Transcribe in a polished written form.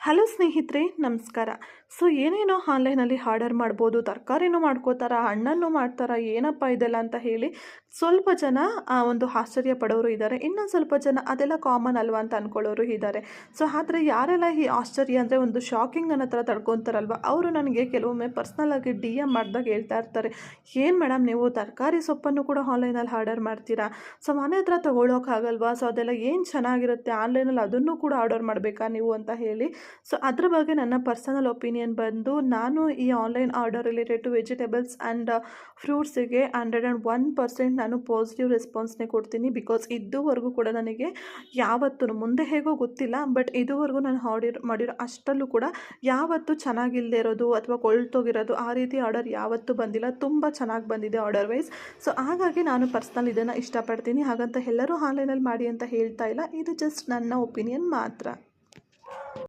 Hello ಸ್ನೇಹಿತರೆ, ನಮಸ್ಕಾರ. So ಏನೇನೋ ಆನ್ಲೈನಲ್ಲಿ ಆರ್ಡರ್ ಮಾಡ್ಬೋದು, ತರಕಾರಿನೂ ಮಾಡ್ಕೋತಾರ, ಹಣ್ಣನ್ನು ಮಾಡ್ತಾರ, ಏನಪ್ಪ ಇದೆಲ್ಲ ಅಂತ ಹೇಳಿ ಸ್ವಲ್ಪ ಜನ ಒಂದು ಆಶ್ಚರ್ಯ ಪಡೋರು ಇದ್ದಾರೆ. ಇನ್ನೊಂದು ಸ್ವಲ್ಪ ಜನ ಅದೆಲ್ಲ ಕಾಮನ್ ಅಲ್ವಾ ಅಂತ ಅಂದ್ಕೊಳ್ಳೋರು ಇದ್ದಾರೆ. ಸೊ ಆದರೆ ಯಾರೆಲ್ಲ ಈ ಆಶ್ಚರ್ಯ ಅಂದರೆ ಒಂದು ಶಾಕಿಂಗ್ ಅನ್ನೋ ಥರ ತಡ್ಕೊತಾರಲ್ವ, ಅವರು ನನಗೆ ಕೆಲವೊಮ್ಮೆ ಪರ್ಸ್ನಲಾಗಿ DM ಮಾಡಿದಾಗ ಹೇಳ್ತಾ ಇರ್ತಾರೆ, ಏನು ಮೇಡಮ್ ನೀವು ತರಕಾರಿ ಸೊಪ್ಪನ್ನು ಕೂಡ ಆನ್ಲೈನಲ್ಲಿ ಆರ್ಡರ್ ಮಾಡ್ತೀರಾ, ಸೊ ಮನೆ ಹತ್ರ ತೊಗೊಳೋಕ್ಕಾಗಲ್ವಾ, ಸೊ ಅದೆಲ್ಲ ಏನು ಚೆನ್ನಾಗಿರುತ್ತೆ ಆನ್ಲೈನಲ್ಲಿ ಅದನ್ನು ಕೂಡ ಆರ್ಡರ್ ಮಾಡಬೇಕಾ ನೀವು ಅಂತ ಹೇಳಿ. ಸೊ ಅದ್ರ ಬಗ್ಗೆ ನನ್ನ ಪರ್ಸನಲ್ ಒಪಿನಿಯನ್ ಬಂದು, ನಾನು ಈ online order related to vegetables and ಫ್ರೂಟ್ಸಿಗೆ 101% ನಾನು ಪಾಸಿಟಿವ್ ರೆಸ್ಪಾನ್ಸ್ನೇ ಕೊಡ್ತೀನಿ. ಬಿಕಾಸ್ ಇದುವರೆಗೂ ಕೂಡ ನನಗೆ ಯಾವತ್ತೂ, ಮುಂದೆ ಹೇಗೋ ಗೊತ್ತಿಲ್ಲ, ಬಟ್ ಇದುವರೆಗೂ ನಾನು ಮಾಡಿರೋ ಅಷ್ಟರಲ್ಲೂ ಕೂಡ ಯಾವತ್ತೂ ಚೆನ್ನಾಗಿಲ್ಲದೆ ಇರೋದು ಅಥವಾ ಕೊಳ್ತೋಗಿರೋದು ಆ ರೀತಿ ಆರ್ಡರ್ ಯಾವತ್ತೂ ಬಂದಿಲ್ಲ. ತುಂಬ ಚೆನ್ನಾಗಿ ಬಂದಿದೆ ಆರ್ಡರ್ ವೈಸ್. ಸೊ ಹಾಗಾಗಿ ನಾನು ಪರ್ಸ್ನಲ್ ಇದನ್ನು ಇಷ್ಟಪಡ್ತೀನಿ. ಹಾಗಂತ ಎಲ್ಲರೂ ಆನ್ಲೈನಲ್ಲಿ ಮಾಡಿ ಅಂತ ಹೇಳ್ತಾ ಇಲ್ಲ, ಇದು ಜಸ್ಟ್ ನನ್ನ ಒಪಿನಿಯನ್ ಮಾತ್ರ.